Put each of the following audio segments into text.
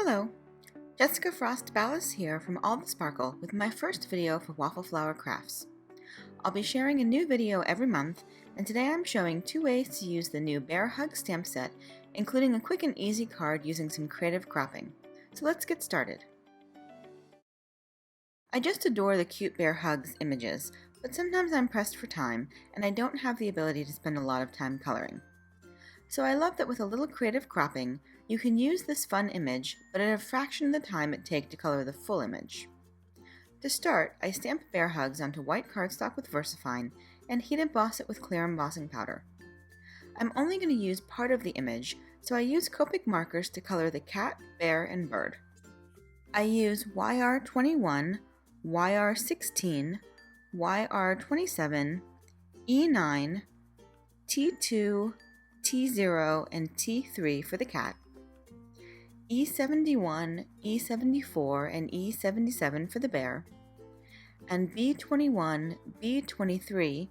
Hello, Jessica Frost Ballas here from All the Sparkle with my first video for Waffle Flower Crafts. I'll be sharing a new video every month, and today I'm showing 2 ways to use the new Bear Hug stamp set, including a quick and easy card using some creative cropping. So let's get started. I just adore the cute Bear Hugs images, but sometimes I'm pressed for time and I don't have the ability to spend a lot of time coloring. So I love that with a little creative cropping, you can use this fun image, but at a fraction of the time it takes to color the full image. To start, I stamp Bear Hugs onto white cardstock with VersaFine and heat emboss it with clear embossing powder. I'm only going to use part of the image, so I use Copic markers to color the cat, bear, and bird. I use YR21, YR16, YR27, E9, T2, T0, and T3 for the cat, E71, E74, and E77 for the bear, and B21, B23,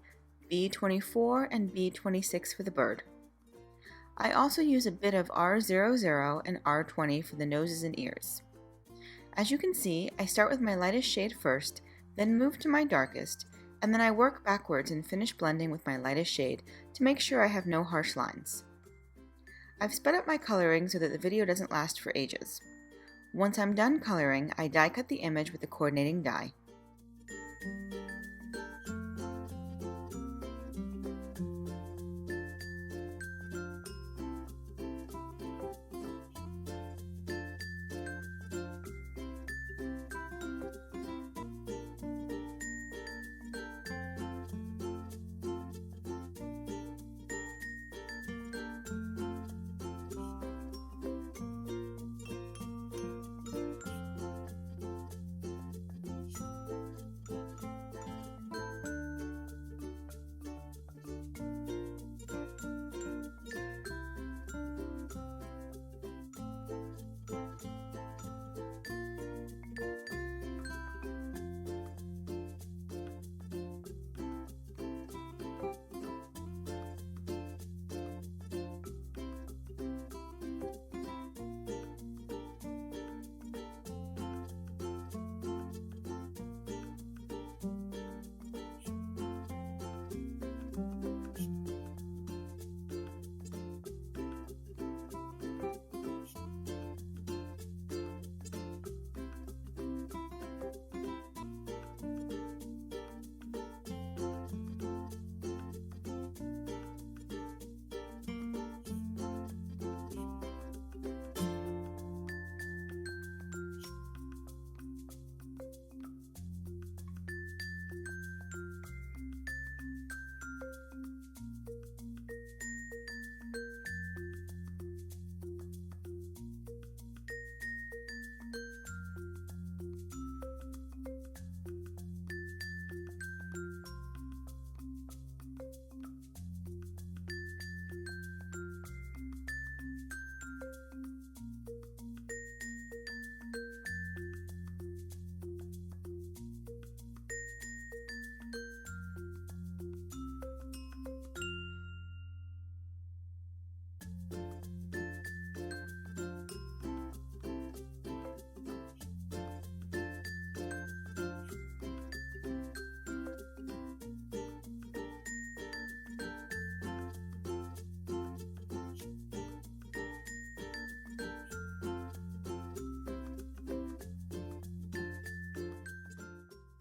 B24, and B26 for the bird. I also use a bit of R00 and R20 for the noses and ears. As you can see, I start with my lightest shade first, then move to my darkest, and then I work backwards and finish blending with my lightest shade to make sure I have no harsh lines. I've sped up my coloring so that the video doesn't last for ages. Once I'm done coloring, I die cut the image with the coordinating die.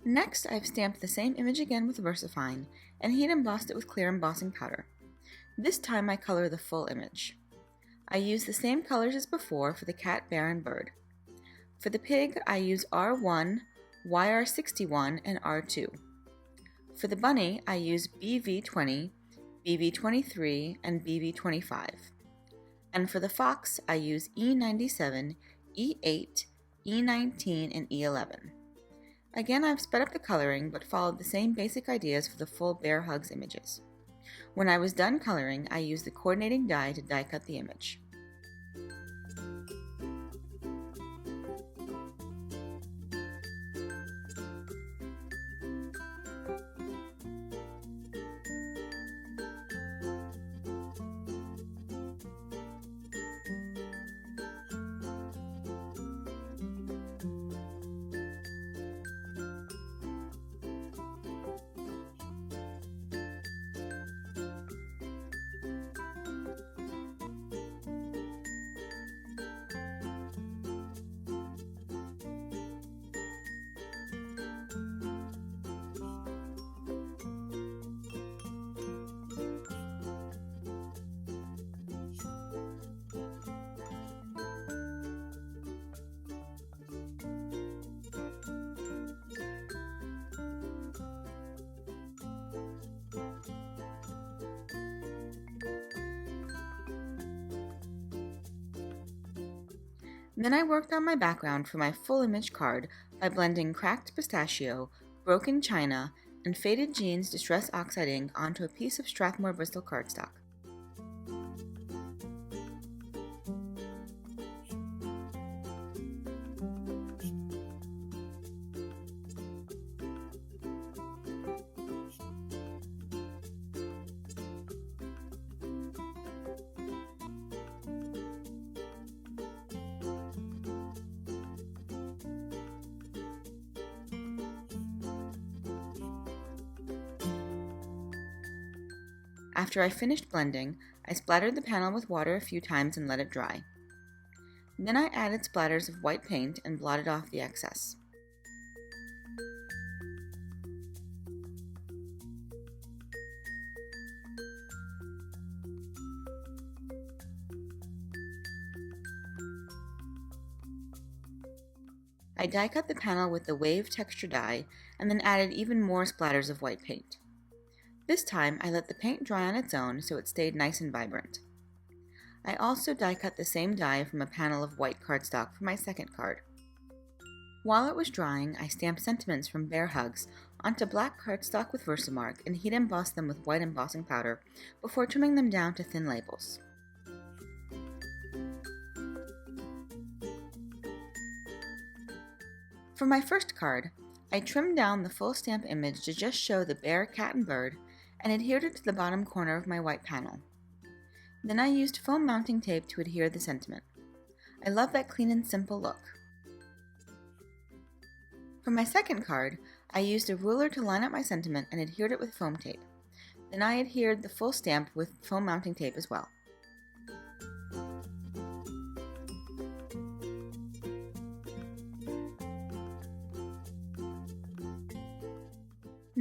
Next, I've stamped the same image again with VersaFine and heat embossed it with clear embossing powder. This time I color the full image. I use the same colors as before for the cat, bear, and bird. For the pig, I use R1, YR61, and R2. For the bunny, I use BV20, BV23, and BV25. And for the fox, I use E97, E8, E19, and E11. Again, I've sped up the coloring, but followed the same basic ideas for the full Bear Hugs images. When I was done coloring, I used the coordinating die to die cut the image. Then I worked on my background for my full image card by blending cracked pistachio, broken china, and faded jeans Distress Oxide ink onto a piece of Strathmore Bristol cardstock. After I finished blending, I splattered the panel with water a few times and let it dry. Then I added splatters of white paint and blotted off the excess. I die cut the panel with the wave texture die and then added even more splatters of white paint. This time I let the paint dry on its own so it stayed nice and vibrant. I also die cut the same die from a panel of white cardstock for my second card. While it was drying, I stamped sentiments from Bear Hugs onto black cardstock with Versamark and heat embossed them with white embossing powder before trimming them down to thin labels. For my first card, I trimmed down the full stamp image to just show the bear, cat, and bird and adhered it to the bottom corner of my white panel. Then I used foam mounting tape to adhere the sentiment. I love that clean and simple look. For my second card, I used a ruler to line up my sentiment and adhered it with foam tape. Then I adhered the full stamp with foam mounting tape as well.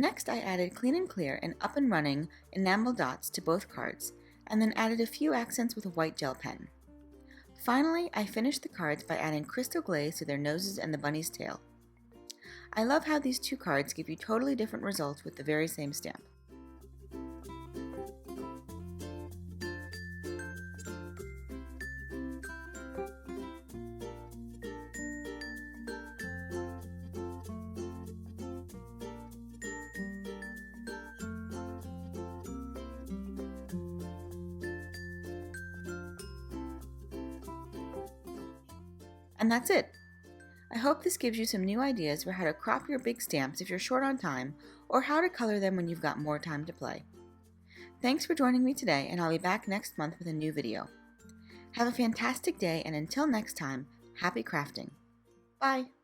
Next, I added Clean and Clear and Up and Running enamel dots to both cards, and then added a few accents with a white gel pen. Finally, I finished the cards by adding crystal glaze to their noses and the bunny's tail. I love how these two cards give you totally different results with the very same stamp. And that's it! I hope this gives you some new ideas for how to crop your big stamps if you're short on time, or how to color them when you've got more time to play. Thanks for joining me today, and I'll be back next month with a new video. Have a fantastic day, and until next time, happy crafting! Bye!